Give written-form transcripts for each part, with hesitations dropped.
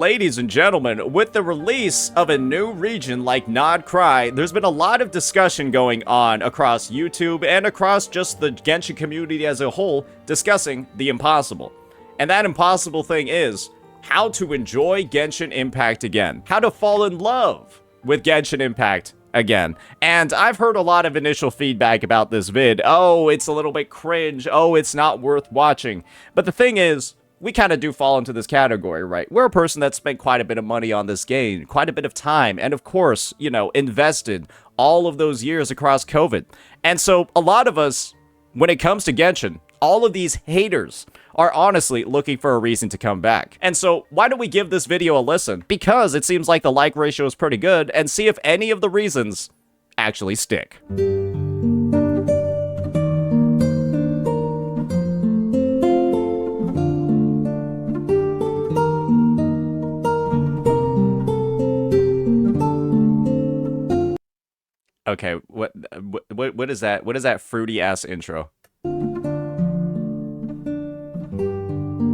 Ladies and gentlemen, with the release of a new region like Nod Cry, there's been a lot of discussion going on across YouTube and across just the Genshin community as a whole, discussing the impossible. And that impossible thing is how to enjoy Genshin Impact again. How to fall in love with Genshin Impact again. And I've heard a lot of initial feedback about this vid. Oh, it's a little bit cringe. Oh, it's not worth watching. But the thing is, we kind of do fall into this category, right? We're a person that spent quite a bit of money on this game, quite a bit of time, and of course, you know, invested all of those years across COVID. And so a lot of us, when it comes to Genshin, all of these haters are honestly looking for a reason to come back. And so why don't we give this video a listen? Because it seems like the like ratio is pretty good, and see if any of the reasons actually stick. Okay, what is that? What is that fruity ass intro?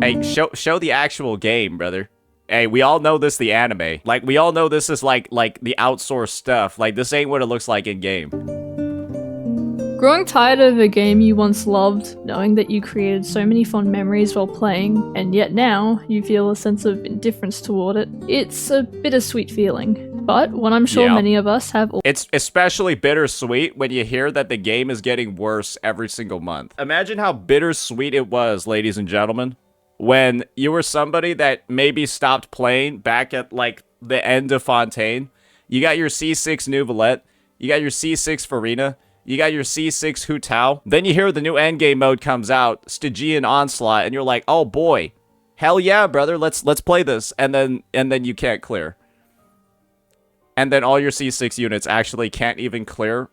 Hey, show the actual game, brother. Hey, we all know this the anime. Like, we all know this is like the outsourced stuff. Like, this ain't what it looks like in game. Growing tired of a game you once loved, knowing that you created so many fond memories while playing, and yet now you feel a sense of indifference toward it, it's a bittersweet feeling. But what I'm sure many of us have. It's especially bittersweet when you hear that the game is getting worse every single month. Imagine how bittersweet it was, ladies and gentlemen, when you were somebody that maybe stopped playing back at like the end of Fontaine. You got your C6 Nouvelette, you got your C6 Farina, you got your C6 Hu Tao. Then you hear the new endgame mode comes out, Stygian Onslaught, and you're like, oh boy, hell yeah, brother, let's play this. And then you can't clear. And then all your C6 units actually can't even clear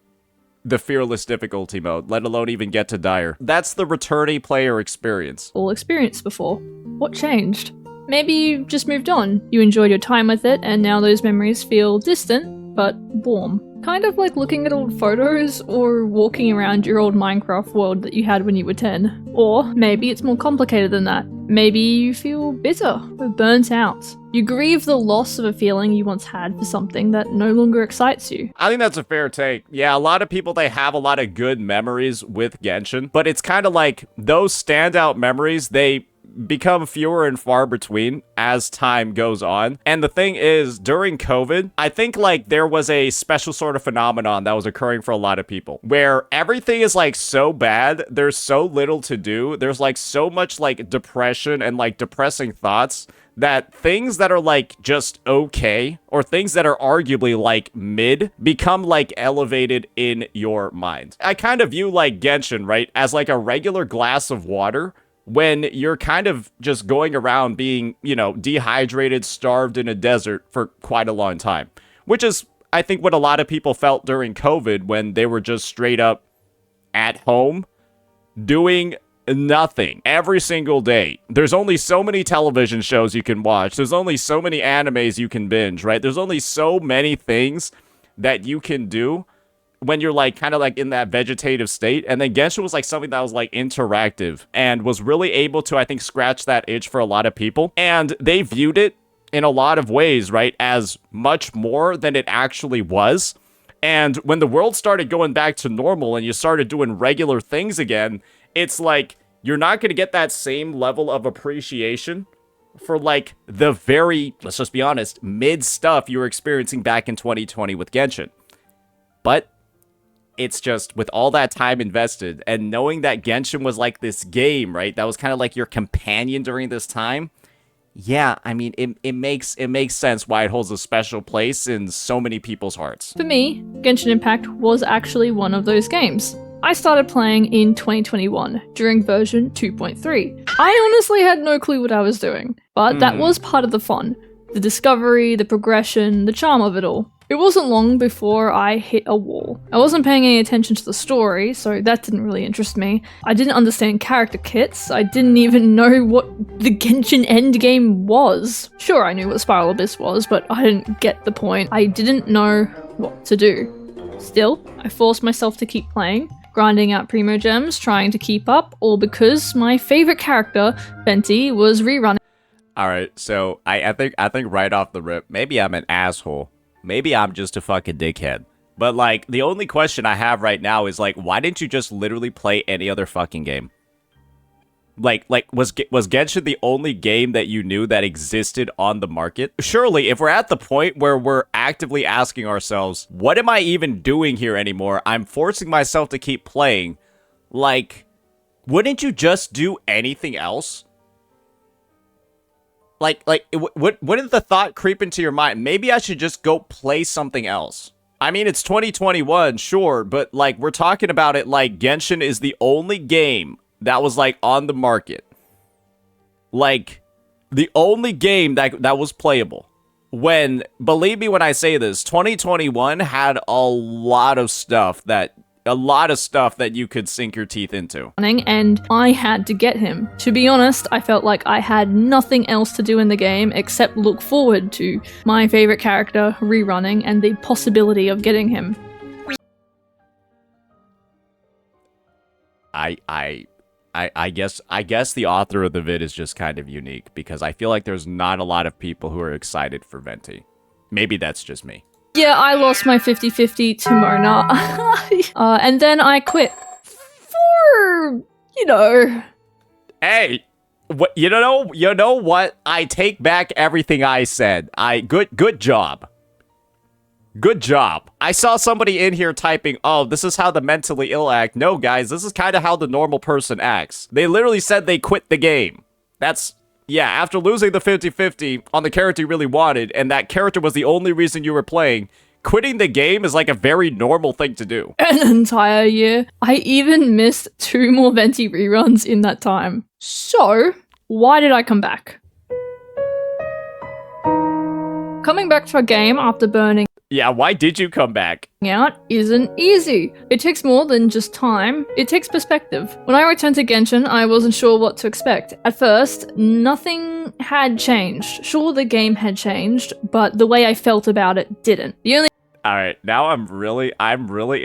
the Fearless difficulty mode, let alone even get to Dire. That's the returning player experience. All experienced before. What changed? Maybe you just moved on. You enjoyed your time with it, and now those memories feel distant, but warm. Kind of like looking at old photos, or walking around your old Minecraft world that you had when you were 10. Or maybe it's more complicated than that. Maybe you feel bitter or burnt out. You grieve the loss of a feeling you once had for something that no longer excites you. I think that's a fair take. Yeah, a lot of people, they have a lot of good memories with Genshin, but it's kind of like those standout memories, they become fewer and far between as time goes on. And the thing is, during COVID, I think like there was a special sort of phenomenon that was occurring for a lot of people where everything is like so bad, there's so little to do, there's like so much like depression and like depressing thoughts that things that are like just okay or things that are arguably like mid become like elevated in your mind. I kind of view like Genshin, right, as like a regular glass of water when you're kind of just going around being, you know, dehydrated, starved in a desert for quite a long time. Which is, I think, what a lot of people felt during COVID when they were just straight up at home doing nothing every single day. There's only so many television shows you can watch. There's only so many animes you can binge, right? There's only so many things that you can do when you're like kind of like in that vegetative state. And then Genshin was like something that was like interactive and was really able to, I think, scratch that itch for a lot of people. And they viewed it in a lot of ways, right, as much more than it actually was. And when the world started going back to normal and you started doing regular things again, it's like you're not going to get that same level of appreciation for like the very, let's just be honest, mid stuff you were experiencing back in 2020 with Genshin. But it's just with all that time invested and knowing that Genshin was like this game, right, that was kind of like your companion during this time. Yeah, I mean, it makes sense why it holds a special place in so many people's hearts. For me, Genshin Impact was actually one of those games. I started playing in 2021, during version 2.3. I honestly had no clue what I was doing, but that was part of the fun. The discovery, the progression, the charm of it all. It wasn't long before I hit a wall. I wasn't paying any attention to the story, so that didn't really interest me. I didn't understand character kits. I didn't even know what the Genshin endgame was. Sure, I knew what Spiral Abyss was, but I didn't get the point. I didn't know what to do. Still, I forced myself to keep playing, grinding out Primo Gems, trying to keep up, all because my favorite character, Venti, was rerunning. All right, so I think right off the rip, maybe I'm an asshole. Maybe I'm just a fucking dickhead. But like the only question I have right now is like, why didn't you just literally play any other fucking game? Like was Genshin the only game that you knew that existed on the market? Surely, if we're at the point where we're actively asking ourselves, what am I even doing here anymore? I'm forcing myself to keep playing. Like, wouldn't you just do anything else? Wouldn't the thought creep into your mind? Maybe I should just go play something else. I mean, it's 2021, sure, but like we're talking about it like Genshin is the only game that was like on the market. Like the only game that was playable. When, believe me when I say this, 2021 had a lot of stuff that you could sink your teeth into. And I had to get him. To be honest, I felt like I had nothing else to do in the game except look forward to my favorite character rerunning and the possibility of getting him. I guess the author of the vid is just kind of unique because I feel like there's not a lot of people who are excited for Venti. Maybe that's just me. Yeah, I lost my 50-50 to Mona. And then I quit. For, you know. Hey, what you know what? I take back everything I said. Good job. Good job. I saw somebody in here typing, oh, this is how the mentally ill act. No, guys, this is kind of how the normal person acts. They literally said they quit the game. That's, yeah, after losing the 50-50 on the character you really wanted, and that character was the only reason you were playing, quitting the game is like a very normal thing to do. An entire year. I even missed 2 more Venti reruns in that time. So, why did I come back? Coming back to a game after burning Yeah, why did you come back? out isn't easy. It takes more than just time, it takes perspective. When I returned to Genshin, I wasn't sure what to expect. At first, nothing had changed. Sure, the game had changed, but the way I felt about it didn't. The only All right, now I'm really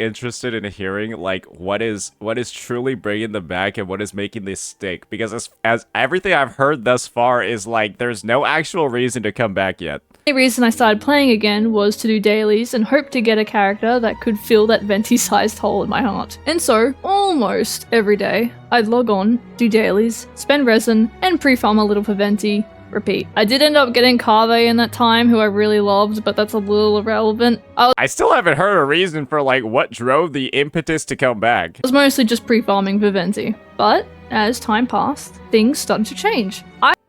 interested in hearing like what is truly bringing them back and what is making this stick, because as everything I've heard thus far is like there's no actual reason to come back yet. The reason I started playing again was to do dailies and hope to get a character that could fill that Venti-sized hole in my heart. And so, almost every day, I'd log on, do dailies, spend resin, and pre-farm a little for Venti. Repeat. I did end up getting Kave in that time, who I really loved, but that's a little irrelevant. I still haven't heard a reason for like what drove the impetus to come back. I was mostly just pre-farming for Venti. But, as time passed, things started to change.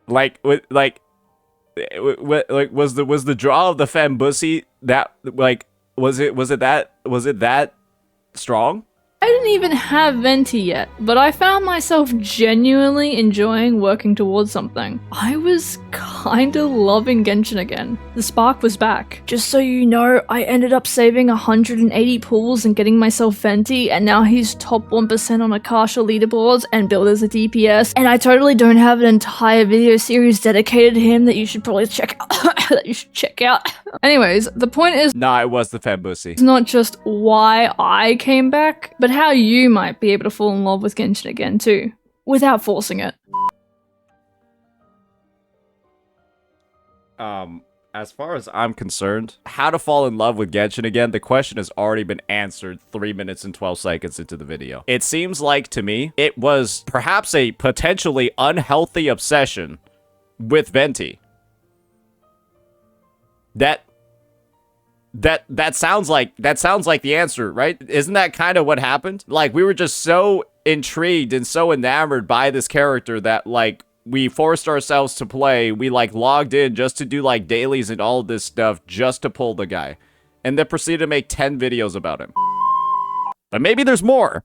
Was the draw of the Fembussy that like was it that strong? I didn't even have Venti yet, but I found myself genuinely enjoying working towards something. I was kinda loving Genshin again. The spark was back. Just so you know, I ended up saving 180 pulls and getting myself Venti, and now he's top 1% on Akasha leaderboards and billed as a DPS, and I totally don't have an entire video series dedicated to him that you should probably check out. Anyways, the point is, Nah, it was the Fembussy. it's not just why I came back, but how you might be able to fall in love with Genshin again too, without forcing it. As far as I'm concerned, how to fall in love with Genshin again, the question has already been answered 3 minutes and 12 seconds into the video. It seems like, to me, it was perhaps a potentially unhealthy obsession with Venti. That sounds like the answer, right? Isn't that kind of what happened? Like, we were just so intrigued and so enamored by this character that like we forced ourselves to play. We like logged in just to do like dailies and all this stuff just to pull the guy, and then proceeded to make 10 videos about him. But maybe there's more.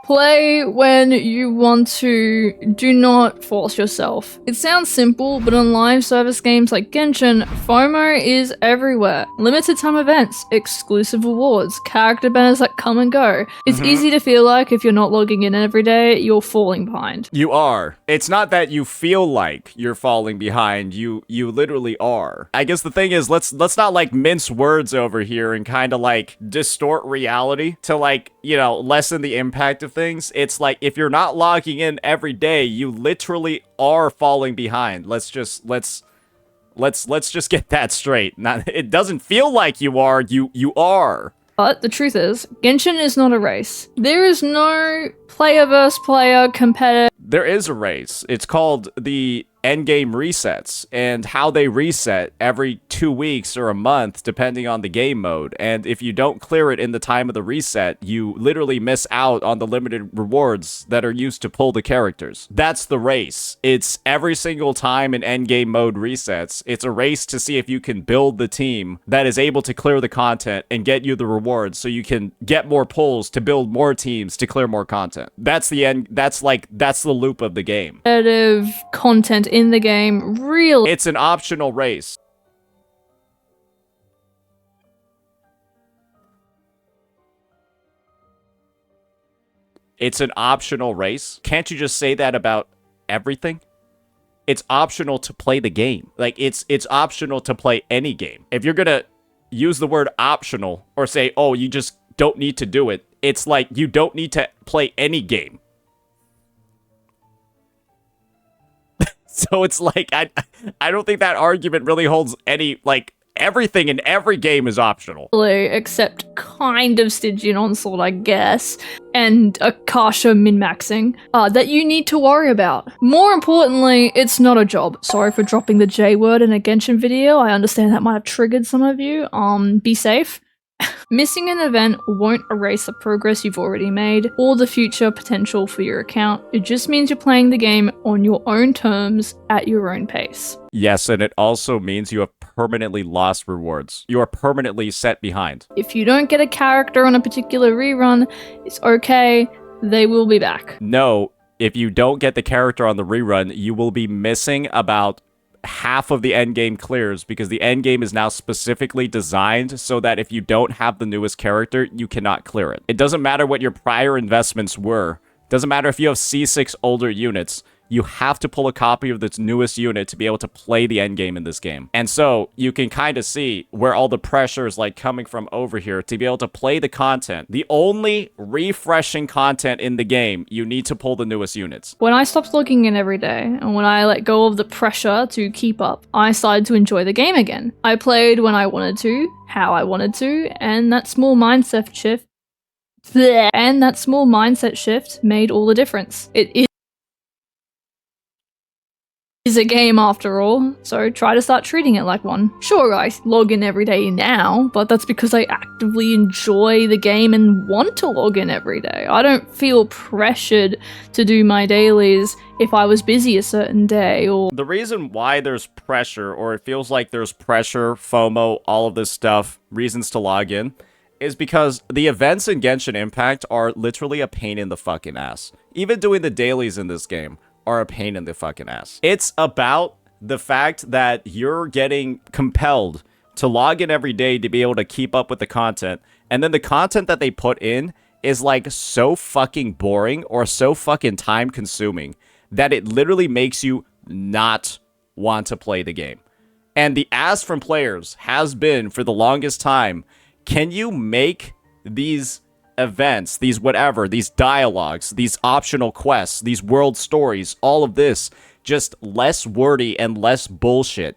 Play when you want to, do not force yourself. It sounds simple, but in live service games like Genshin, FOMO is everywhere. Limited time events, exclusive rewards, character banners that come and go. It's easy to feel like if you're not logging in every day, you're falling behind. You are. It's not that you feel like you're falling behind. You literally are. I guess the thing is, let's not like mince words over here and kind of like distort reality to like lessen the impact of things, it's like if you're not logging in every day, you literally are falling behind. Let's just get that straight. It doesn't feel like you are. You are. But the truth is, Genshin is not a race. There is no player versus player competitive. There is a race. It's called the endgame resets, and how they reset every 2 weeks or a month depending on the game mode. And if you don't clear it in the time of the reset, you literally miss out on the limited rewards that are used to pull the characters. That's the race. It's every single time an endgame mode resets, it's a race to see if you can build the team that is able to clear the content and get you the rewards so you can get more pulls to build more teams to clear more content. That's the end. That's the loop of the game. Competitive content in the game, really. It's an optional race. It's an optional race. Can't you just say that about everything? It's optional to play the game. Like, it's optional to play any game. If you're gonna use the word optional or say, oh, you just don't need to do it, it's like you don't need to play any game. So it's like, I don't think that argument really holds any, like, everything in every game is optional. Except kind of Stygian Onslaught, I guess, and Akasha min-maxing, that you need to worry about. More importantly, it's not a job. Sorry for dropping the J word in a Genshin video. I understand that might have triggered some of you. Be safe. Missing an event won't erase the progress you've already made or the future potential for your account. It just means you're playing the game on your own terms at your own pace. Yes, and it also means you have permanently lost rewards. You are permanently set behind. If you don't get a character on a particular rerun, it's okay. They will be back. No, if you don't get the character on the rerun, you will be missing about half of the endgame clears, because the endgame is now specifically designed so that if you don't have the newest character, you cannot clear it. It doesn't matter what your prior investments were. It doesn't matter if you have C6 older units. You have to pull a copy of this newest unit to be able to play the endgame in this game. And so you can kind of see where all the pressure is like coming from over here to be able to play the content. The only refreshing content in the game, you need to pull the newest units. When I stopped logging in every day, and when I let go of the pressure to keep up, I started to enjoy the game again. I played when I wanted to, how I wanted to, and that small mindset shift made all the difference. It is a game after all, so try to start treating it like one. Sure, I log in every day now, but that's because I actively enjoy the game and want to log in every day. I don't feel pressured to do my dailies if I was busy a certain day, or... The reason why there's pressure, or it feels like there's pressure, FOMO, all of this stuff, reasons to log in, is because the events in Genshin Impact are literally a pain in the fucking ass. Even doing the dailies in this game are a pain in the fucking ass. It's about the fact that you're getting compelled to log in every day to be able to keep up with the content, and then the content that they put in is like so fucking boring or so fucking time consuming that it literally makes you not want to play the game. And the ask from players has been for the longest time, can you make these events, these whatever, these dialogues, these optional quests, these world stories, all of this just less wordy and less bullshit.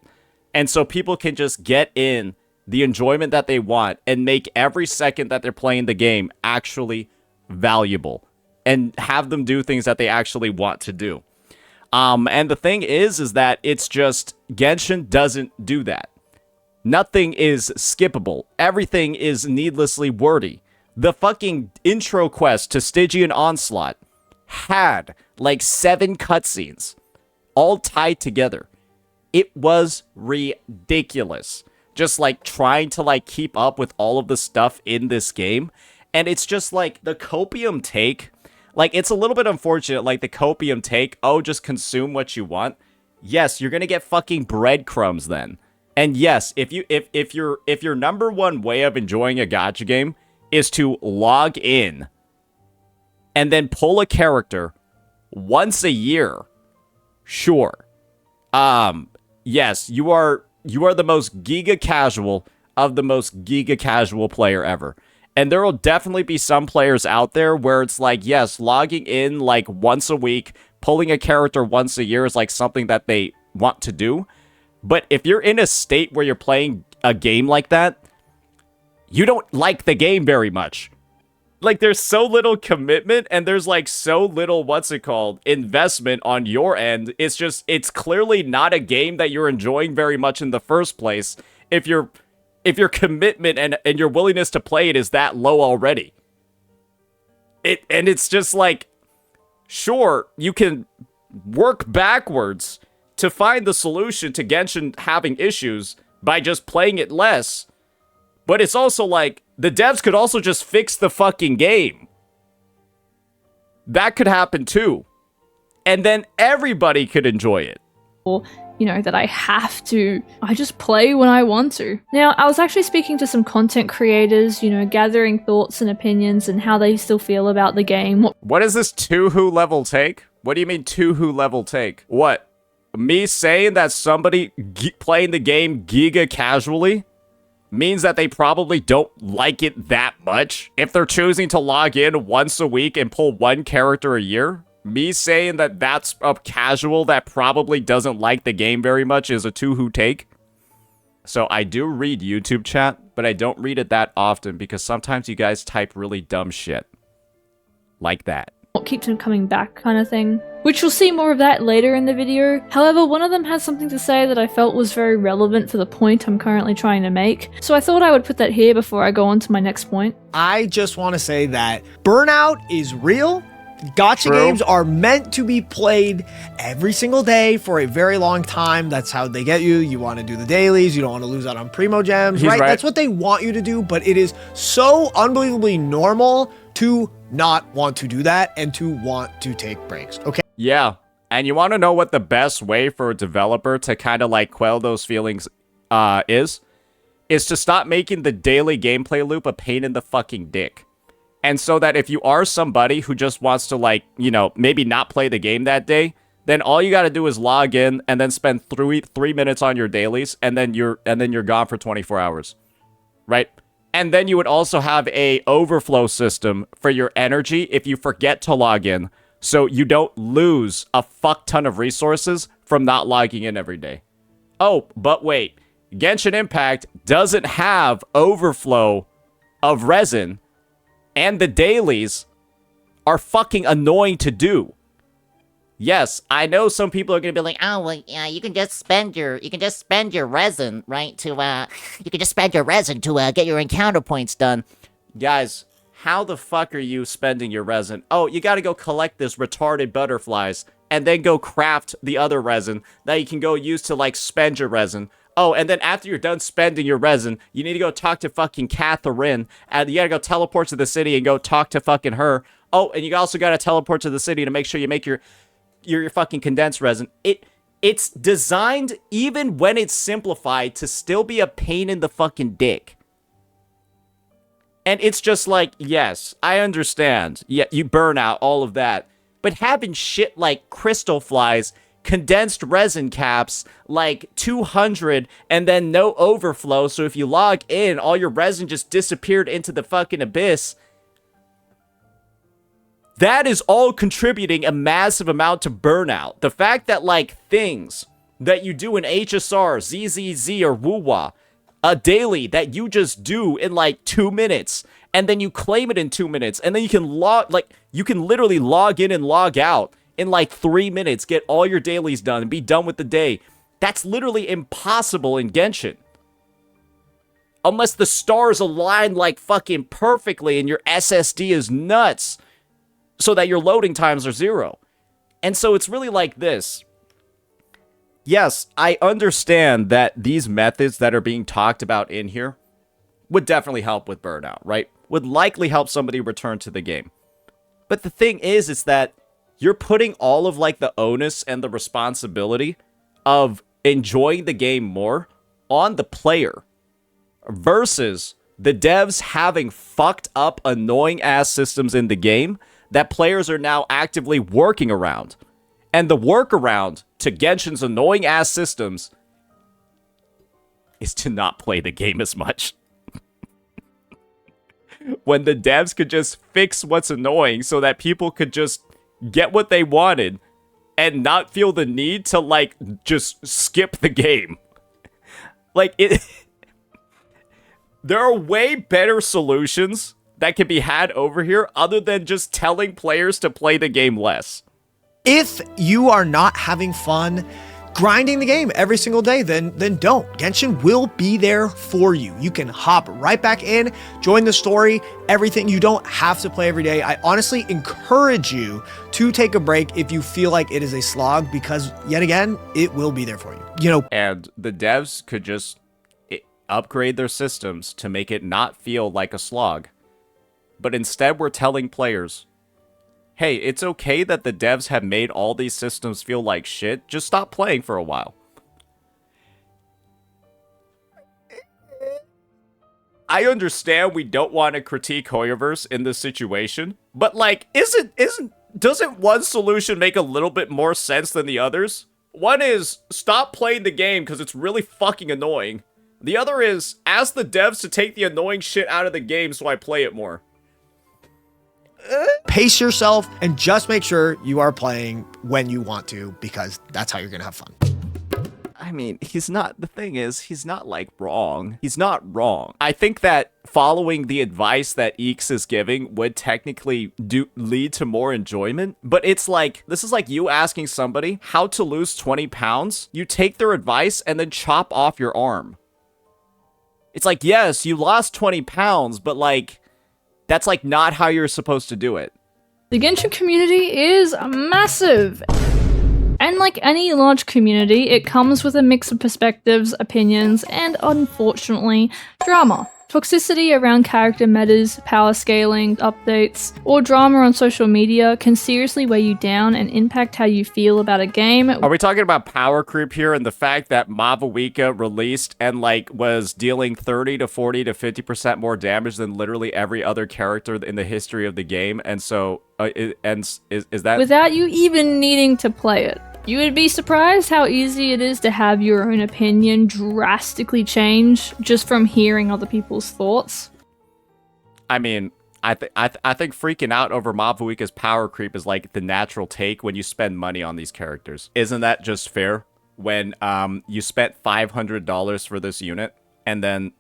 And so people can just get in the enjoyment that they want and make every second that they're playing the game actually valuable and have them do things that they actually want to do. And the thing is that it's just Genshin doesn't do that. Nothing is skippable. Everything is needlessly wordy. The fucking intro quest to Stygian Onslaught had like 7 cutscenes, all tied together. It was ridiculous. Just like trying to like keep up with all of the stuff in this game. And it's just like the copium take, like it's a little bit unfortunate, like the copium take, oh, just consume what you want. Yes, you're gonna get fucking breadcrumbs then. And yes, if your number one way of enjoying a gacha game is to log in and then pull a character once a year, sure. Yes, you are the most giga casual of the most giga casual player ever. And there will definitely be some players out there where it's like, yes, logging in like once a week, pulling a character once a year is like something that they want to do. But if you're in a state where you're playing a game like that, you don't like the game very much. Like, there's so little commitment and there's like so little, investment on your end. It's clearly not a game that you're enjoying very much in the first place. If your commitment and your willingness to play it is that low already. It's just like, sure, you can work backwards to find the solution to Genshin having issues by just playing it less. But it's also like, the devs could also just fix the fucking game. That could happen too. And then everybody could enjoy it. Or, that I just play when I want to. Now, I was actually speaking to some content creators, gathering thoughts and opinions and how they still feel about the game. What is this Tuhu level take? What do you mean Tuhu level take? What? Me saying that somebody playing the game giga casually means that they probably don't like it that much if they're choosing to log in once a week and pull one character a year? Me saying that that's a casual that probably doesn't like the game very much is a Tuhu take? So I do read YouTube chat, but I don't read it that often because sometimes you guys type really dumb shit. Like that. What keeps him coming back kind of thing. Which you'll see more of that later in the video. However, one of them has something to say that I felt was very relevant for the point I'm currently trying to make. So I thought I would put that here before I go on to my next point. I just want to say that burnout is real. Gacha games are meant to be played every single day for a very long time. That's how they get you. You want to do the dailies. You don't want to lose out on primo gems, right? That's what they want you to do, but it is so unbelievably normal to not want to do that and to want to take breaks, okay? Yeah, and you want to know what the best way for a developer to kind of like quell those feelings is to stop making the daily gameplay loop a pain in the fucking dick. And so that if you are somebody who just wants to like, maybe not play the game that day, then all you got to do is log in and then spend 3 minutes on your dailies and then you're gone for 24 hours. Right? And then you would also have a overflow system for your energy if you forget to log in, so you don't lose a fuck ton of resources from not logging in every day. Oh, but wait. Genshin Impact doesn't have overflow of resin, and the dailies are fucking annoying to do. Yes, I know some people are gonna be like, oh, well, yeah, you can just spend your resin, right, to get your encounter points done. Guys, how the fuck are you spending your resin? Oh, you gotta go collect this retarded butterflies, and then go craft the other resin that you can go use to, like, spend your resin. Oh, and then after you're done spending your resin, you need to go talk to fucking Catherine, and you gotta go teleport to the city and go talk to fucking her. Oh, and you also gotta teleport to the city to make sure you make your fucking condensed resin. It's designed, even when it's simplified, to still be a pain in the fucking dick. And it's just like, yes, I understand. Yeah, you burn out, all of that. But having shit like crystal flies, condensed resin caps, like 200, and then no overflow, so if you log in, all your resin just disappeared into the fucking abyss. That is all contributing a massive amount to burnout. The fact that, like, things that you do in HSR, ZZZ, or WooWa, a daily that you just do in, like, 2 minutes, and then you claim it in 2 minutes, and then you can you can literally log in and log out in, like, 3 minutes, get all your dailies done, and be done with the day. That's literally impossible in Genshin. Unless the stars align, like, fucking perfectly, and your SSD is nuts, so that your loading times are 0. And so it's really like this. Yes, I understand that these methods that are being talked about in here would definitely help with burnout, right? Would likely help somebody return to the game. But the thing is that you're putting all of, like, the onus and the responsibility of enjoying the game more on the player versus the devs having fucked up annoying ass systems in the game that players are now actively working around. And the workaround to Genshin's annoying ass systems is to not play the game as much. when the devs could just fix what's annoying so that people could just get what they wanted and not feel the need to, like, just skip the game. Like, there are way better solutions that can be had over here other than just telling players to play the game less. If you are not having fun grinding the game every single day, then don't. Genshin will be there for you. You can hop right back in, join the story, everything. You don't have to play every day. I honestly encourage you to take a break if you feel like it is a slog, because yet again, it will be there for you. You know, and the devs could just upgrade their systems to make it not feel like a slog. But instead, we're telling players, hey, it's okay that the devs have made all these systems feel like shit. Just stop playing for a while. I understand we don't want to critique Hoyoverse in this situation, but like, doesn't one solution make a little bit more sense than the others? One is stop playing the game because it's really fucking annoying. The other is ask the devs to take the annoying shit out of the game so I play it more. Pace yourself and just make sure you are playing when you want to, because that's how you're gonna have fun. I mean, the thing is, he's not, like, wrong. He's not wrong. I think that following the advice that Eeks is giving would technically lead to more enjoyment, but it's like, this is like you asking somebody how to lose 20 pounds. You take their advice and then chop off your arm. It's like, yes, you lost 20 pounds, but, like, that's, like, not how you're supposed to do it. The Genshin community is massive. And like any large community, it comes with a mix of perspectives, opinions, and unfortunately, drama. Toxicity around character metas, power scaling, updates, or drama on social media can seriously weigh you down and impact how you feel about a game. Are we talking about power creep here and the fact that Mavuika released and like was dealing 30 to 40 to 50% more damage than literally every other character in the history of the game? And so, is that... Without you even needing to play it. You would be surprised how easy it is to have your own opinion drastically change just from hearing other people's thoughts. I mean, I think freaking out over Mavuika's power creep is like the natural take when you spend money on these characters. Isn't that just fair? When you spent $500 for this unit, and then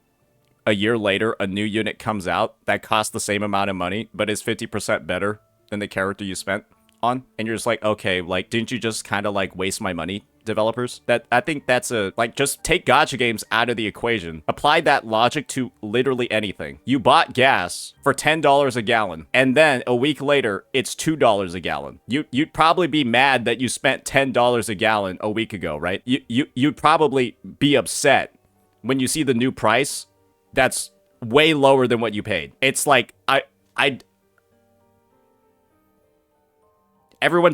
a year later a new unit comes out that costs the same amount of money, but is 50% better than the character you spent on, and you're just like, okay, like, didn't you just kind of like waste my money, developers? I think that's just take gacha games out of the equation. Apply that logic to literally anything. You bought gas for $10 a gallon, and then a week later it's $2 a gallon. You'd probably be mad that you spent $10 a gallon a week ago, right? You'd probably be upset when you see the new price that's way lower than what you paid. It's like,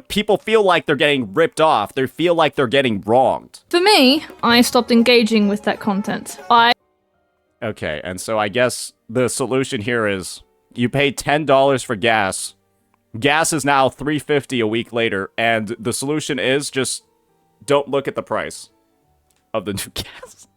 people feel like they're getting ripped off. They feel like they're getting wronged. For me, I stopped engaging with that content. Okay, and so I guess the solution here is you pay $10 for gas. Gas is now $3.50 a week later, and the solution is just don't look at the price of the new gas.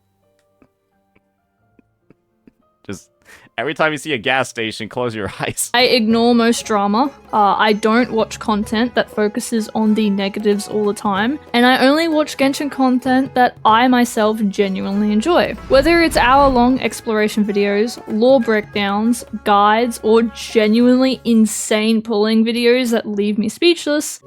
Just every time you see a gas station, close your eyes. I ignore most drama. I don't watch content that focuses on the negatives all the time. And I only watch Genshin content that I myself genuinely enjoy. Whether it's hour-long exploration videos, lore breakdowns, guides, or genuinely insane pulling videos that leave me speechless.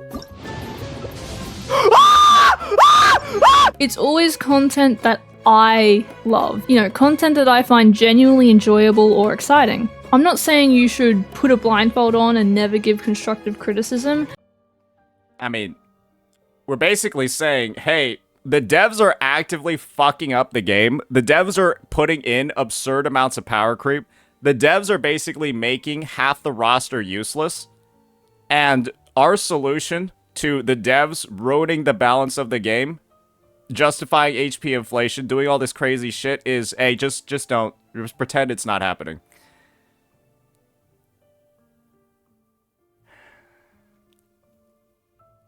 It's always content that I love. You know, content that I find genuinely enjoyable or exciting. I'm not saying you should put a blindfold on and never give constructive criticism. I mean, we're basically saying, hey, the devs are actively fucking up the game. The devs are putting in absurd amounts of power creep. The devs are basically making half the roster useless. And our solution to the devs ruining the balance of the game, justifying HP inflation, doing all this crazy shit is, hey, just don't. Just pretend it's not happening.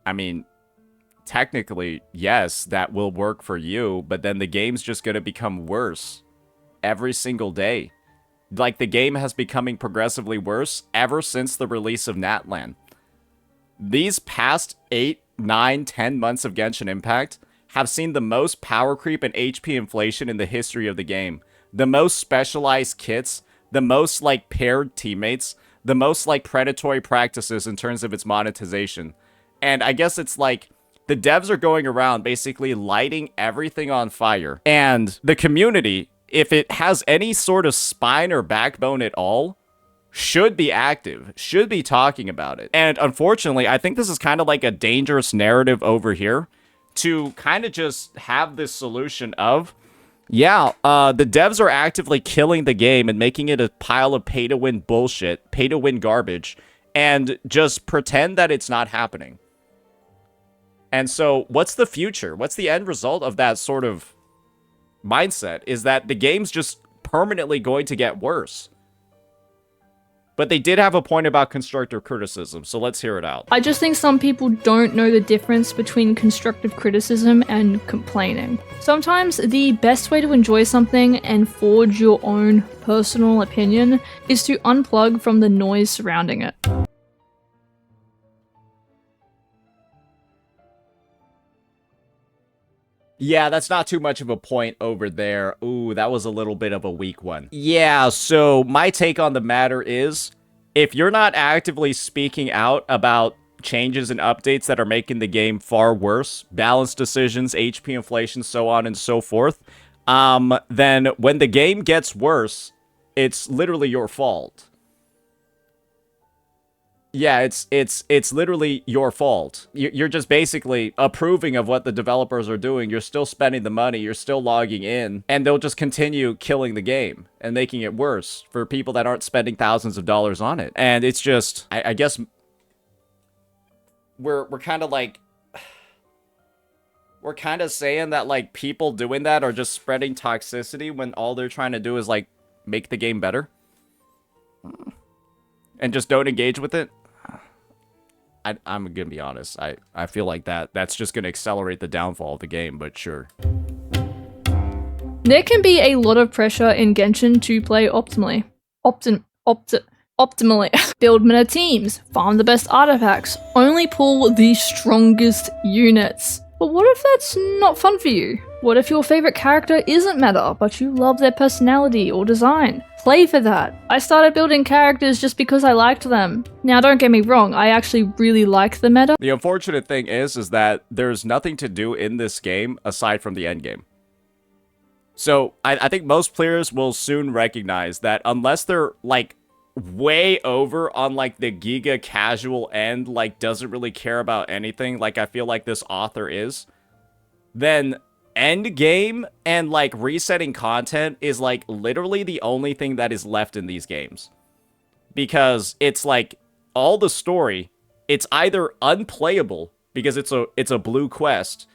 I mean, technically, yes, that will work for you, but then the game's just gonna become worse every single day. like the game has becoming progressively worse ever since the release of Natlan. These past 8, 9, 10 months of Genshin Impact have seen the most power creep and HP inflation in the history of the game. The most specialized kits, the most like paired teammates, the most like predatory practices in terms of its monetization. And I guess it's like the devs are going around basically lighting everything on fire. And the community, if it has any sort of spine or backbone at all, should be active, should be talking about it. And unfortunately, I think this is kind of like a dangerous narrative over here to kind of just have this solution of, yeah, the devs are actively killing the game and making it a pile of pay-to-win bullshit, pay-to-win garbage, and just pretend that it's not happening. And so what's the future? What's the end result of that sort of mindset? Is that the game's just permanently going to get worse. But they did have a point about constructive criticism, so let's hear it out. I just think some people don't know the difference between constructive criticism and complaining. Sometimes the best way to enjoy something and forge your own personal opinion is to unplug from the noise surrounding it. Yeah, that's not too much of a point over there. Ooh, that was a little bit of a weak one. Yeah, so my take on the matter is, if you're not actively speaking out about changes and updates that are making the game far worse, balance decisions, HP inflation, so on and so forth, then when the game gets worse, it's literally your fault. Yeah, it's literally your fault. You're just basically approving of what the developers are doing. You're still spending the money. You're still logging in. And they'll just continue killing the game and making it worse for people that aren't spending thousands of dollars on it. And it's just, I guess, we're kind of like, we're kind of saying that, like, people doing that are just spreading toxicity when all they're trying to do is, like, make the game better. And just don't engage with it. I'm gonna be honest. I feel like that's just gonna accelerate the downfall of the game, but sure. There can be a lot of pressure in Genshin to play optimally. Optimally. Build meta teams, farm the best artifacts, only pull the strongest units. But what if that's not fun for you? What if your favorite character isn't meta, but you love their personality or design? Play for that. I started building characters just because I liked them. Now don't get me wrong, I actually really like the meta. The unfortunate thing is that there's nothing to do in this game aside from the endgame. So I think most players will soon recognize that unless they're like way over on like the giga casual end, like doesn't really care about anything, like I feel like this author is, then end game and like resetting content is like literally the only thing that is left in these games. Because it's like all the story, it's either unplayable because it's a blue quest.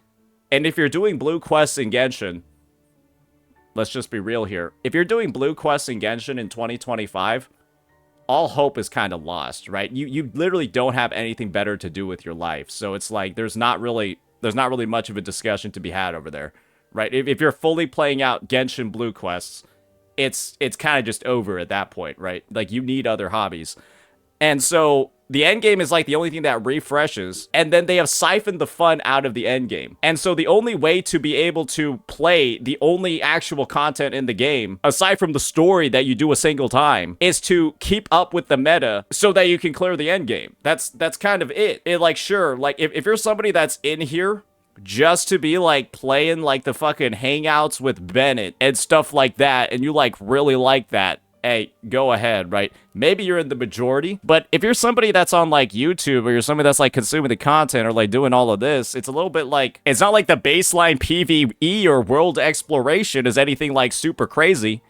And if you're doing blue quests in Genshin, let's just be real here. If you're doing blue quests in Genshin in 2025, all hope is kind of lost, right? You literally don't have anything better to do with your life. So it's like there's not really much of a discussion to be had over there, right? If you're fully playing out Genshin blue quests, it's kind of just over at that point, right? Like you need other hobbies. And so the end game is like the only thing that refreshes, and then they have siphoned the fun out of the end game. And so the only way to be able to play the only actual content in the game, aside from the story that you do a single time, is to keep up with the meta so that you can clear the end game. That's kind of it. Like, sure, like if you're somebody that's in here just to be like playing like the fucking hangouts with Bennett and stuff like that, and you like really like that, hey, go ahead, right? Maybe you're in the majority, but if you're somebody that's on like YouTube or you're somebody that's like consuming the content or like doing all of this, it's a little bit like, it's not like the baseline PvE or world exploration is anything like super crazy.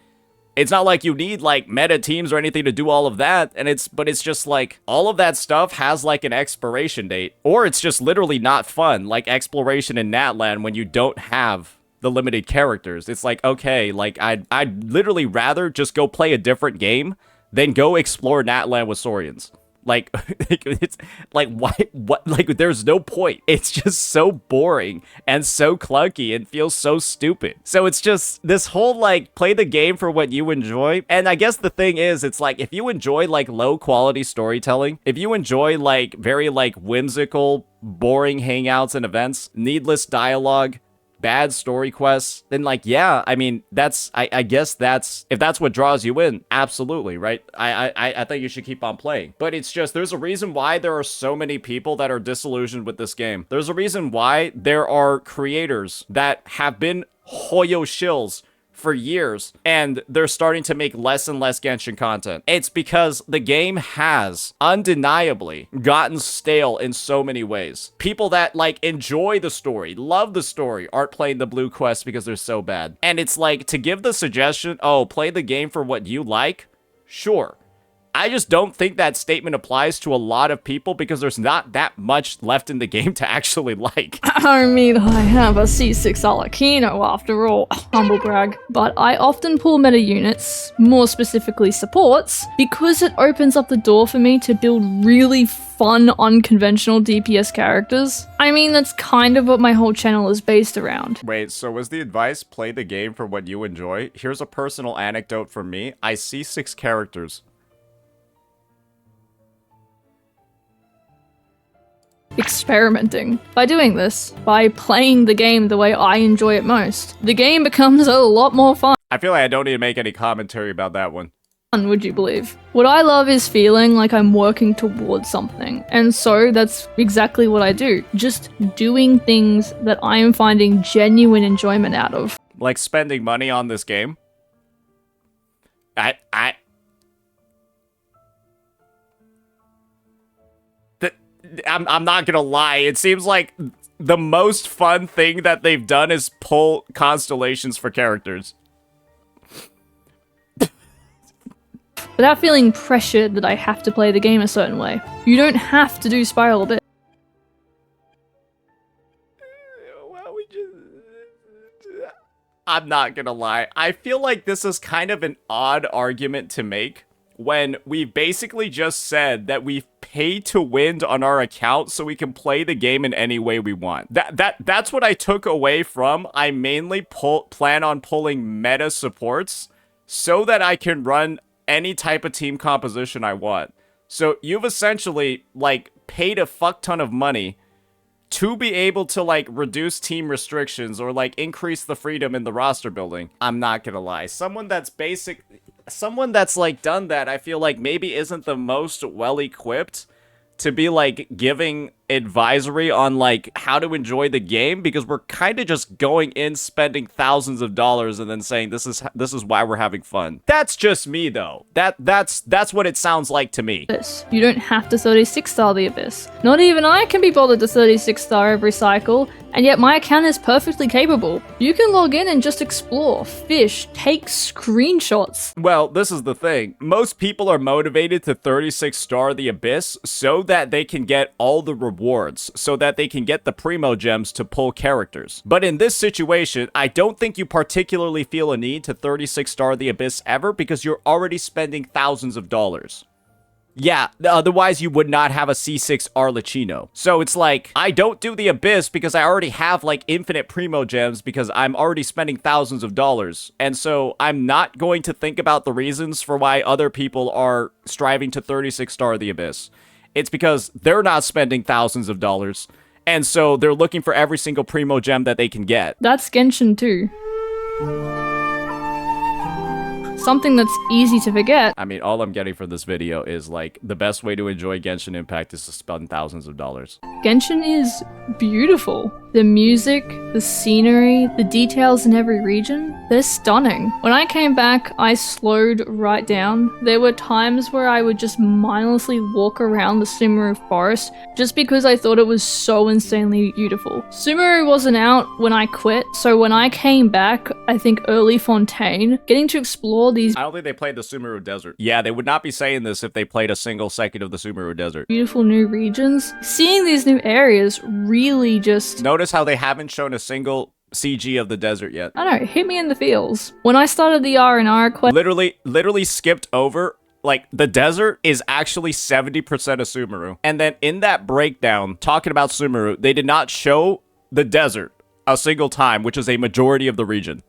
It's not like you need like meta teams or anything to do all of that, but it's just like all of that stuff has like an expiration date, or it's just literally not fun, like exploration in Natlan when you don't have the limited characters. It's like, okay, like I'd literally rather just go play a different game than go explore Natlan with Saurians. Like, it's like, why, what, like, there's no point. It's just so boring and so clunky and feels so stupid. So it's just this whole, like, play the game for what you enjoy. And I guess the thing is, it's like, if you enjoy, like, low quality storytelling, if you enjoy, like, very, like, whimsical, boring hangouts and events, needless dialogue, bad story quests, then like, yeah, I mean, that's, I guess that's, if that's what draws you in, absolutely, right? I think you should keep on playing. But it's just, there's a reason why there are so many people that are disillusioned with this game. There's a reason why there are creators that have been Hoyo shills for years, and they're starting to make less and less Genshin content. It's because the game has undeniably gotten stale in so many ways. People that, like, enjoy the story, love the story, aren't playing the blue quests because they're so bad. And it's like, to give the suggestion, oh, play the game for what you like, sure. I just don't think that statement applies to a lot of people because there's not that much left in the game to actually like. I mean, I have a C6 Arlecchino after all, humble brag. But I often pull meta units, more specifically supports, because it opens up the door for me to build really fun, unconventional DPS characters. I mean, that's kind of what my whole channel is based around. Wait, so was the advice play the game for what you enjoy? Here's a personal anecdote from me. I see 6 characters. Experimenting. By doing this, by playing the game the way I enjoy it most, the game becomes a lot more fun. I feel like I don't need to make any commentary about that one. Would you believe? What I love is feeling like I'm working towards something, and so that's exactly what I do. Just doing things that I am finding genuine enjoyment out of. Like spending money on this game? I'm not gonna lie, it seems like the most fun thing that they've done is pull constellations for characters. Without feeling pressured that I have to play the game a certain way. You don't have to do Spiral a bit. I'm not gonna lie, I feel like this is kind of an odd argument to make when we basically just said that we've paid to win on our account so we can play the game in any way we want. That's what I took away from. I mainly plan on pulling meta supports so that I can run any type of team composition I want. So you've essentially, like, paid a fuck ton of money to be able to, like, reduce team restrictions or, like, increase the freedom in the roster building. I'm not gonna lie. Someone that's, like, done that, I feel like maybe isn't the most well-equipped to be, like, giving advisory on, like, how to enjoy the game, because we're kind of just going in, spending thousands of dollars, and then saying this is why we're having fun. That's just me, though. That's what it sounds like to me. You don't have to 36-star the Abyss. Not even I can be bothered to 36-star every cycle, and yet my account is perfectly capable. You can log in and just explore, fish, take screenshots. Well, this is the thing. Most people are motivated to 36-star the Abyss so that they can get all the rewards, so that they can get the primo gems to pull characters. But in this situation, I don't think you particularly feel a need to 36-star the Abyss ever, because you're already spending thousands of dollars. Yeah, otherwise you would not have a C6 Arlecchino. So it's like, I don't do the Abyss because I already have, like, infinite primo gems because I'm already spending thousands of dollars. And so I'm not going to think about the reasons for why other people are striving to 36-star the Abyss. It's because they're not spending thousands of dollars, and so they're looking for every single primo gem that they can get. That's Genshin too. Something that's easy to forget. I mean, all I'm getting from this video is, like, the best way to enjoy Genshin Impact is to spend thousands of dollars. Genshin is beautiful. The music, the scenery, the details in every region, they're stunning. When I came back, I slowed right down. There were times where I would just mindlessly walk around the Sumeru forest just because I thought it was so insanely beautiful. Sumeru wasn't out when I quit, so when I came back, I think early Fontaine, getting to explore these— I don't think they played the Sumeru Desert. Yeah, they would not be saying this if they played a single second of the Sumeru Desert. Beautiful new regions. Seeing these new areas really just— Notice how they haven't shown a single CG of the desert yet. I don't know, hit me in the feels. When I started the R&R quest— Literally skipped over, Like, the desert is actually 70% of Sumeru. And then in that breakdown, talking about Sumeru, they did not show the desert a single time, which is a majority of the region.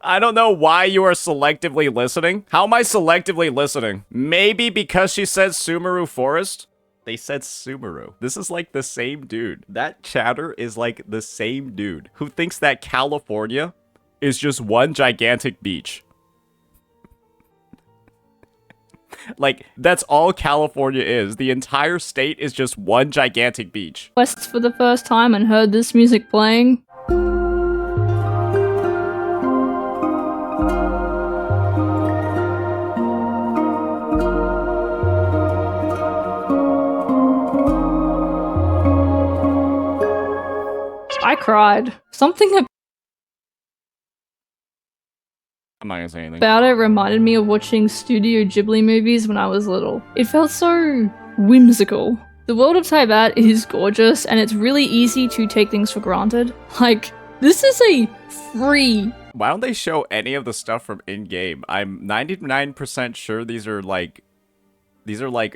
I don't know why you are selectively listening. How am I selectively listening? Maybe because she said Sumeru Forest? They said Sumeru. This is like the same dude. That chatter is like the same dude who thinks that California is just one gigantic beach. Like, that's all California is. The entire state is just one gigantic beach. Quests for the first time and heard this music playing. I cried. Something I'm not gonna say anything. about it reminded me of watching Studio Ghibli movies when I was little. It felt so whimsical. The world of Tibet is gorgeous, and it's really easy to take things for granted. Like, this is a free... Why don't they show any of the stuff from in-game? I'm 99% sure these are like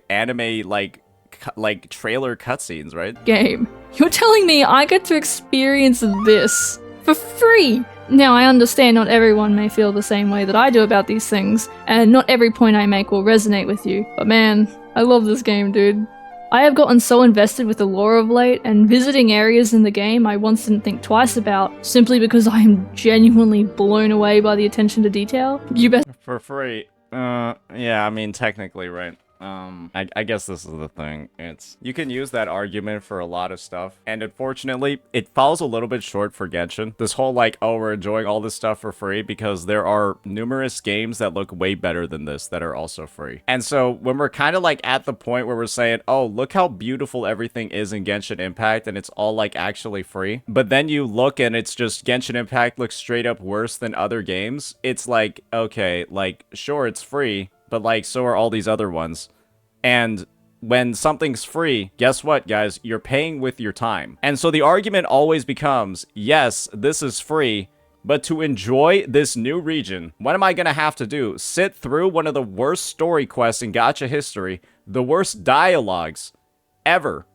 anime, like trailer cutscenes, right? game. You're telling me I get to experience this for free? Now, I understand not everyone may feel the same way that I do about these things, and not every point I make will resonate with you, but man, I love this game, dude. I have gotten so invested with the lore of late, and visiting areas in the game I once didn't think twice about, simply because I am genuinely blown away by the attention to detail. You best For free. Yeah, I mean, technically, right. I guess this is the thing. You can use that argument for a lot of stuff, and unfortunately, it falls a little bit short for Genshin. This whole, like, oh, we're enjoying all this stuff for free, because there are numerous games that look way better than this that are also free. And so, when we're kind of, like, at the point where we're saying, oh, look how beautiful everything is in Genshin Impact, and it's all, like, actually free, but then you look and it's just Genshin Impact looks straight up worse than other games, it's like, okay, like, sure, it's free, but, like, so are all these other ones. And when something's free, guess what, guys? You're paying with your time. And so the argument always becomes, yes, this is free, but to enjoy this new region, what am I going to have to do? Sit through one of the worst story quests in gacha history, the worst dialogues ever,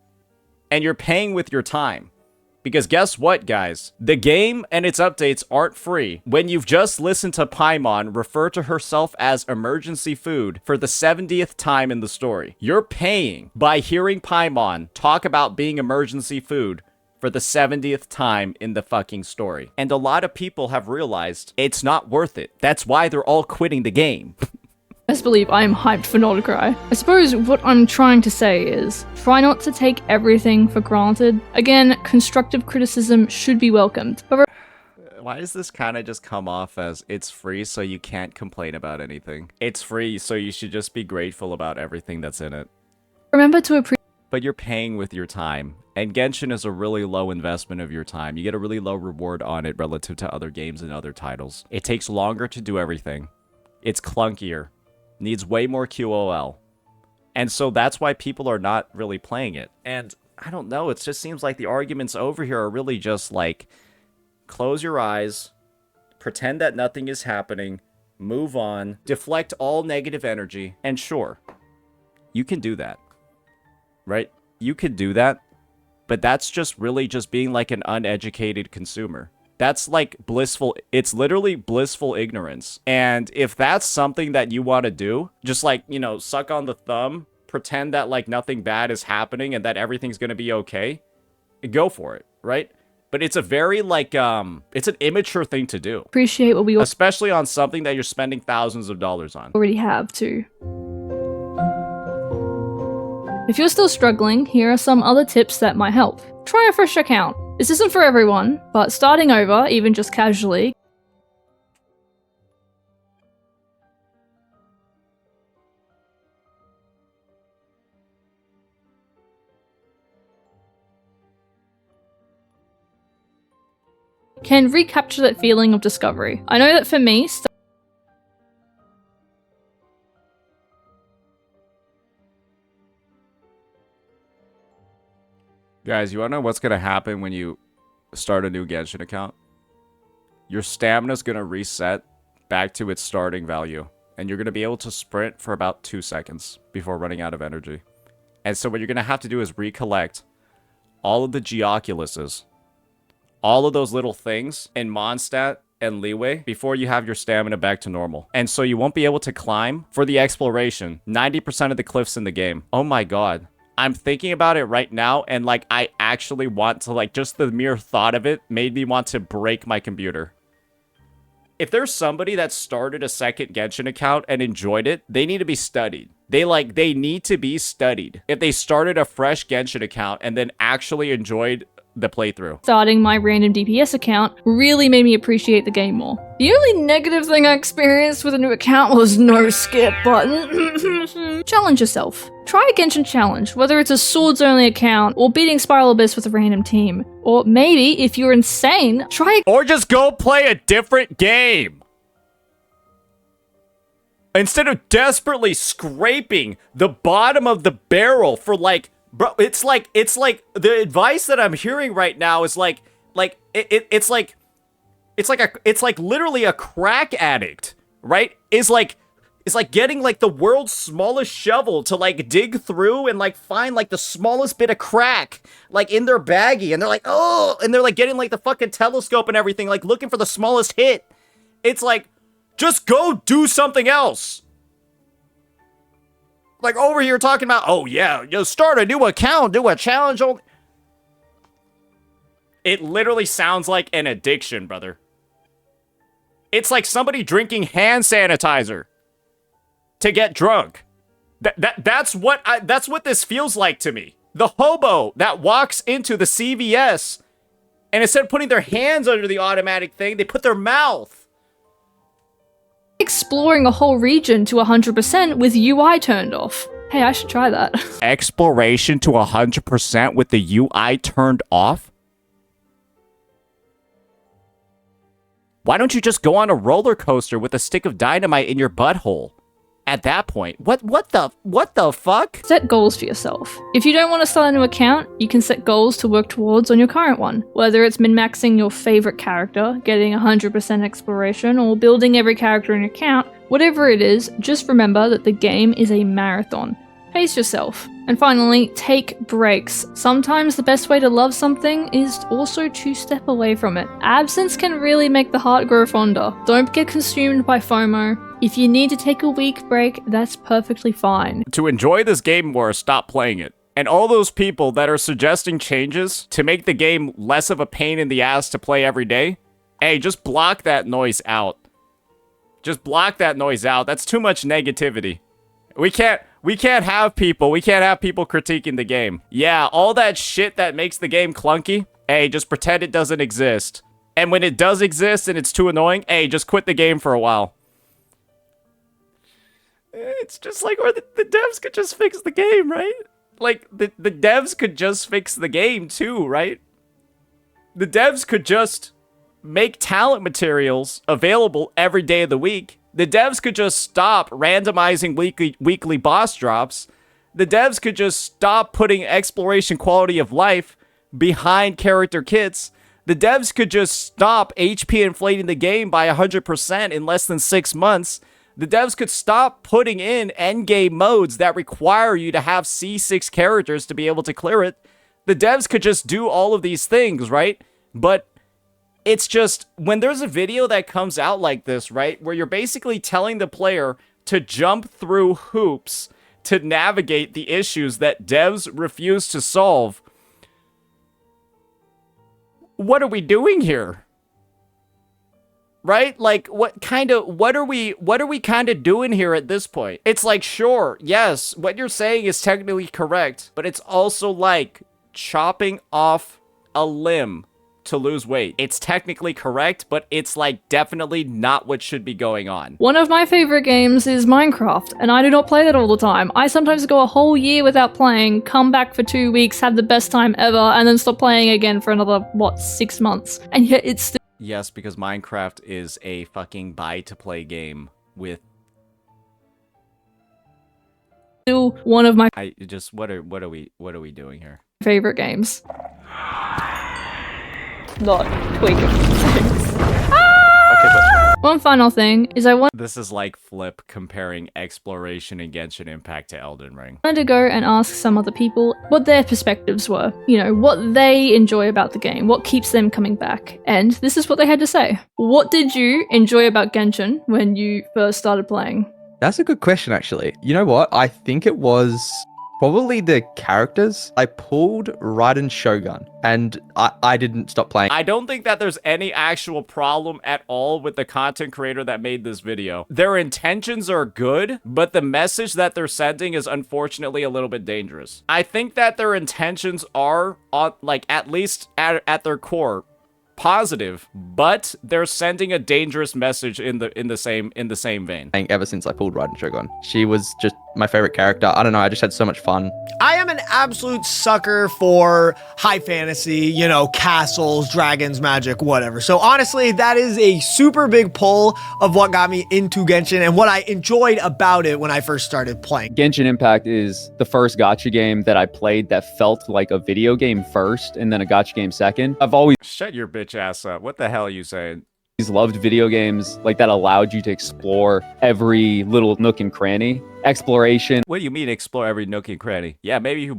and you're paying with your time. Because guess what, guys? The game and its updates aren't free. When you've just listened to Paimon refer to herself as emergency food for the 70th time in the story, you're paying by hearing Paimon talk about being emergency food for the 70th time in the fucking story. And a lot of people have realized it's not worth it. That's why they're all quitting the game. believe I am hyped for Nordicry. I suppose what I'm trying to say is, try not to take everything for granted. Again, constructive criticism should be welcomed. But why does this kind of just come off as it's free so you can't complain about anything? It's free so you should just be grateful about everything that's in it. remember to appreciate But you're paying with your time. And Genshin is a really low investment of your time. You get a really low reward on it relative to other games and other titles. It takes longer to do everything. It's clunkier. Needs way more QOL. And so that's why people are not really playing it. And I don't know, it just seems like the arguments over here are really just like, close your eyes, pretend that nothing is happening, move on, deflect all negative energy, and sure, you can do that. Right? You can do that, but that's just really just being like an uneducated consumer. That's like blissful, it's literally blissful ignorance. And if that's something that you want to do, just like, you know, suck on the thumb, pretend that like nothing bad is happening and that everything's going to be okay, go for it, right? But it's a very like, it's an immature thing to do. what we Especially on something that you're spending thousands of dollars on. already have too. If you're still struggling, here are some other tips that might help. Try a fresh account. This isn't for everyone, but starting over, even just casually, can recapture that feeling of discovery. I know that for me, Guys, you wanna know what's gonna happen when you start a new Genshin account? your stamina's gonna reset back to its starting value. And you're gonna be able to sprint for about 2 seconds before running out of energy. And so what you're gonna have to do is recollect all of the Geoculuses, all of those little things in Mondstadt and Leeway before you have your stamina back to normal. And so you won't be able to climb for the exploration 90% of the cliffs in the game. Oh my god. I'm thinking about it right now, and like I actually want to, like, just the mere thought of it made me want to break my computer. If there's somebody that started a second Genshin account and enjoyed it, they need to be studied. They need to be studied. If they started a fresh Genshin account and then actually enjoyed the playthrough. Starting my random DPS account really made me appreciate the game more. The only negative thing I experienced with a new account was no skip button. Challenge yourself. Try a Genshin challenge, whether it's a swords only account or beating Spiral Abyss with a random team. Or maybe, if you're insane, Or just go play a different game. Instead of desperately scraping the bottom of the barrel for like, bro, it's like the advice that I'm hearing right now is it's like literally a crack addict, right? It's like getting like the world's smallest shovel to like dig through and like find like the smallest bit of crack like in their baggie, and they're like, oh, and they're like getting like the fucking telescope and everything, like looking for the smallest hit. It's like, just go do something else. Like over here talking about, oh yeah, you start a new account, do a challenge only. It literally sounds like an addiction, brother. It's like somebody drinking hand sanitizer to get drunk. That's what this feels like to me. The hobo that walks into the CVS and instead of putting their hands under the automatic thing, they put their mouth. exploring a whole region to 100% with UI turned off. Hey, I should try that. Exploration to 100% with the UI turned off? Why don't you just go on a roller coaster with a stick of dynamite in your butthole? At that point, what the fuck? Set goals for yourself. If you don't want to start a new account, you can set goals to work towards on your current one. Whether it's min-maxing your favorite character, getting 100% exploration, or building every character in your account, whatever it is, just remember that the game is a marathon. Pace yourself. And finally, take breaks. Sometimes the best way to love something is also to step away from it. Absence can really make the heart grow fonder. Don't get consumed by FOMO. If you need to take a week break, that's perfectly fine. To enjoy this game more, stop playing it. And all those people that are suggesting changes to make the game less of a pain in the ass to play every day, hey, just block that noise out. Just block that noise out. That's too much negativity. We can't have people critiquing the game. Yeah, all that shit that makes the game clunky, hey, just pretend it doesn't exist. And when it does exist and it's too annoying, hey, just quit the game for a while. It's just like, or the devs could just fix the game, right? Like, the devs could just fix the game too, right? The devs could just make talent materials available every day of the week. The devs could just stop randomizing weekly boss drops. The devs could just stop putting exploration quality of life behind character kits. The devs could just stop HP inflating the game by 100% in less than 6 months. The devs could stop putting in endgame modes that require you to have C6 characters to be able to clear it. The devs could just do all of these things, right? But it's just, when there's a video that comes out like this, right, where you're basically telling the player to jump through hoops to navigate the issues that devs refuse to solve, what are we doing here? Right? Like, what are we kind of doing here at this point? It's like, sure, yes, what you're saying is technically correct, but it's also like chopping off a limb to lose weight. It's technically correct, but it's like definitely not what should be going on. One of my favorite games is Minecraft, and I do not play that all the time. I sometimes go a whole year without playing, come back for 2 weeks, have the best time ever, and then stop playing again for another, 6 months. And yet it's still— Yes, because Minecraft is a fucking buy-to-play game with... still one of my what are we doing here? favorite games. Not tweaking things. Ah! One final thing is I wanted This is like Flip comparing exploration in Genshin Impact to Elden Ring. to go and ask some other people what their perspectives were. You know, what they enjoy about the game, what keeps them coming back. And this is what they had to say. What did you enjoy about Genshin when you first started playing? That's a good question, actually. You know what? I think it was probably the characters. I pulled Raiden Shogun, and I didn't stop playing. I don't think that there's any actual problem at all with the content creator that made this video. Their intentions are good, but the message that they're sending is unfortunately a little bit dangerous. I think that their intentions are, like, at least at their core, positive, but they're sending a dangerous message in the same vein. Ever since I pulled Raiden Shogun. She was just my favorite character. I don't know, I just had so much fun. I am an absolute sucker for high fantasy, you know, castles, dragons, magic, whatever. So honestly, that is a super big pull of what got me into Genshin and what I enjoyed about it when I first started playing. Genshin Impact is the first gacha game that I played that felt like a video game first and then a gacha game second. I've always Shut your bitch ass up. What the hell are you saying? loved video games like that allowed you to explore every little nook and cranny. Exploration, What do you mean explore every nook and cranny? Yeah, maybe you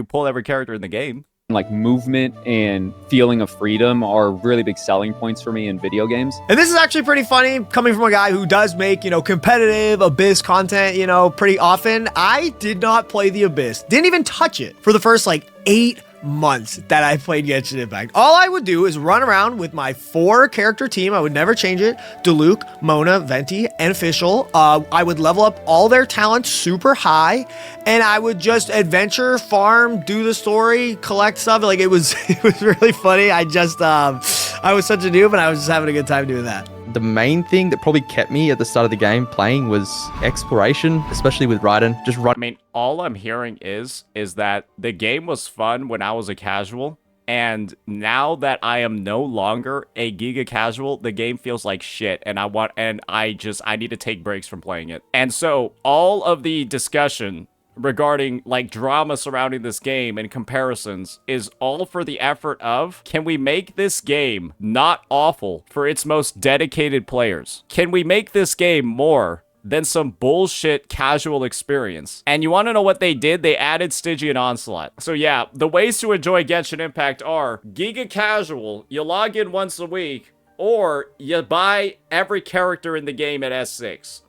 pull every character in the game. like movement and feeling of freedom are really big selling points for me in video games. And this is actually pretty funny coming from a guy who does make, you know, competitive Abyss content, you know, pretty often. I did not play the Abyss, didn't even touch it for the first like 8 months that I played Genshin Impact. All I would do is run around with my 4-character team. I would never change it. Diluc, Mona, Venti, and Official. I would level up all their talents super high, and I would just adventure, farm, do the story, collect stuff. Like it was really funny. I was such a noob, and I was just having a good time doing that. The main thing that probably kept me at the start of the game playing was exploration, especially with Raiden. Just I mean, all I'm hearing is that the game was fun when I was a casual, and now that I am no longer a Giga casual, the game feels like shit, and I need to take breaks from playing it. And so all of the discussion regarding like drama surrounding this game and comparisons is all for the effort of, can we make this game not awful for its most dedicated players? Can we make this game more than some bullshit casual experience? And you want to know what they did? They added Stygian Onslaught. So yeah, the ways to enjoy Genshin Impact are Giga Casual, you log in once a week, or you buy every character in the game at S6.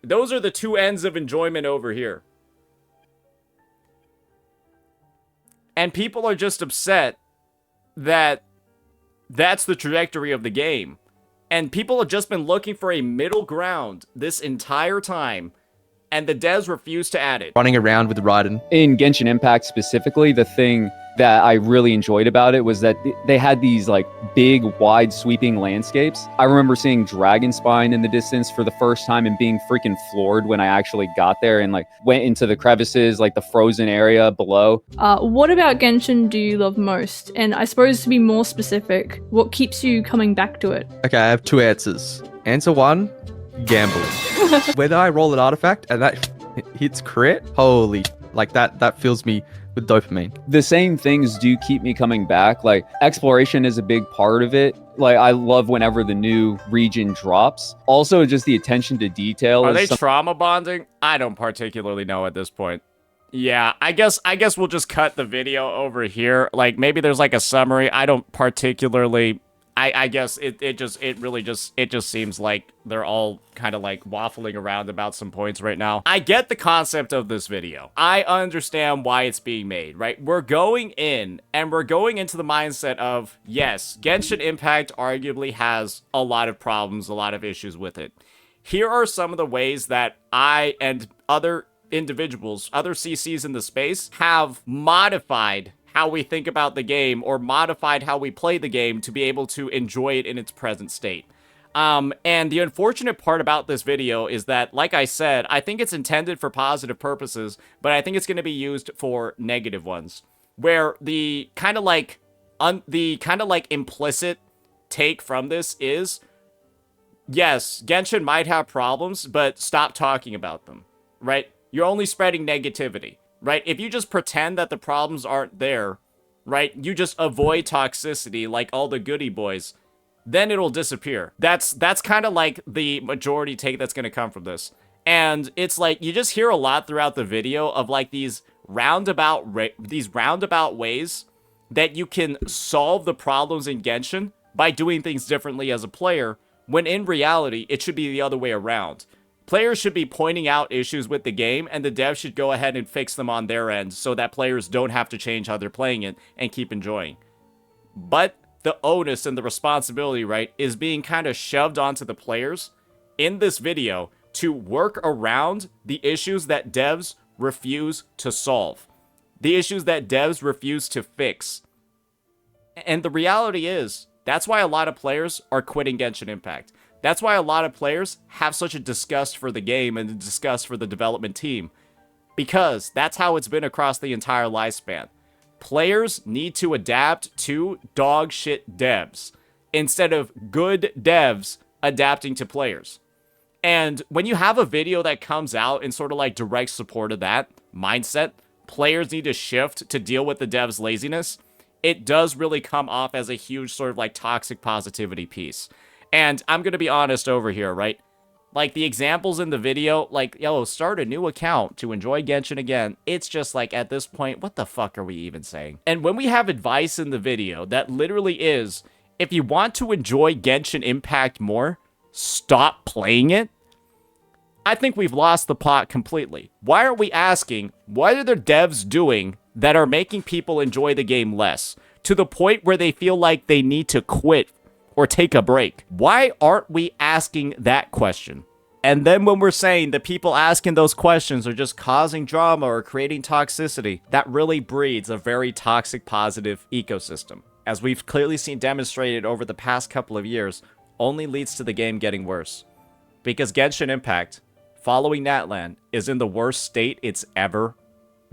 Those are the two ends of enjoyment over here. And people are just upset that that's the trajectory of the game. And people have just been looking for a middle ground this entire time, and the devs refuse to add it. running around with Raiden. In Genshin Impact specifically, the thing that I really enjoyed about it was that they had these like big, wide sweeping landscapes. I remember seeing Dragonspine in the distance for the first time and being freaking floored when I actually got there and like went into the crevices, like the frozen area below. What about Genshin do you love most? And I suppose to be more specific, what keeps you coming back to it? Okay, I have 2 answers. Answer 1, gambling. Whether I roll an artifact and that hits crit, holy, like that fills me with dopamine. The same things do keep me coming back. Like exploration is a big part of it. Like I love whenever the new region drops. Also just the attention to detail. Are they trauma bonding? I don't particularly know at this point. Yeah, I guess we'll just cut the video over here. Like maybe there's like a summary. I don't particularly I guess it just seems like they're all kind of like waffling around about some points right now. I get the concept of this video. I understand why it's being made, right? We're going in and we're going into the mindset of, yes, Genshin Impact arguably has a lot of problems, a lot of issues with it. Here are some of the ways that I and other individuals, other CCs in the space, have modified how we think about the game or modified how we play the game to be able to enjoy it in its present state. And the unfortunate part about this video is that, like I said, I think it's intended for positive purposes, but I think it's going to be used for negative ones, where the kind of like implicit take from this is, yes, Genshin might have problems, but stop talking about them, right? You're only spreading negativity. Right? If you just pretend that the problems aren't there, right? You just avoid toxicity like all the goody boys. then it'll disappear. That's kind of like the majority take that's going to come from this. And it's like you just hear a lot throughout the video of like these roundabout ways that you can solve the problems in Genshin by doing things differently as a player, when in reality it should be the other way around. Players should be pointing out issues with the game, and the devs should go ahead and fix them on their end so that players don't have to change how they're playing it and keep enjoying. But the onus and the responsibility, right, is being kind of shoved onto the players in this video to work around the issues that devs refuse to solve. The issues that devs refuse to fix. And the reality is, that's why a lot of players are quitting Genshin Impact. That's why a lot of players have such a disgust for the game and a disgust for the development team. Because that's how it's been across the entire lifespan. Players need to adapt to dog shit devs instead of good devs adapting to players. And when you have a video that comes out in sort of like direct support of that mindset, players need to shift to deal with the devs' laziness, it does really come off as a huge sort of like toxic positivity piece. And I'm going to be honest over here, right? Like the examples in the video, like, yo, start a new account to enjoy Genshin again. It's just like at this point, what the fuck are we even saying? And when we have advice in the video that literally is, if you want to enjoy Genshin Impact more, stop playing it. I think we've lost the plot completely. Why aren't we asking, what are the devs doing that are making people enjoy the game less? To the point where they feel like they need to quit or take a break. Why aren't we asking that question? And then when we're saying the people asking those questions are just causing drama or creating toxicity, that really breeds a very toxic positive ecosystem. As we've clearly seen demonstrated over the past couple of years, only leads to the game getting worse. Because Genshin Impact, following Natlan, is in the worst state it's ever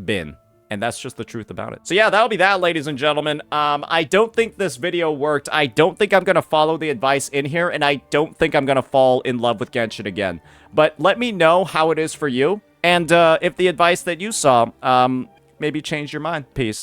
been. And that's just the truth about it. So yeah, that'll be that, ladies and gentlemen. I don't think this video worked. I don't think I'm going to follow the advice in here. And I don't think I'm going to fall in love with Genshin again. But let me know how it is for you. And if the advice that you saw maybe changed your mind. Peace.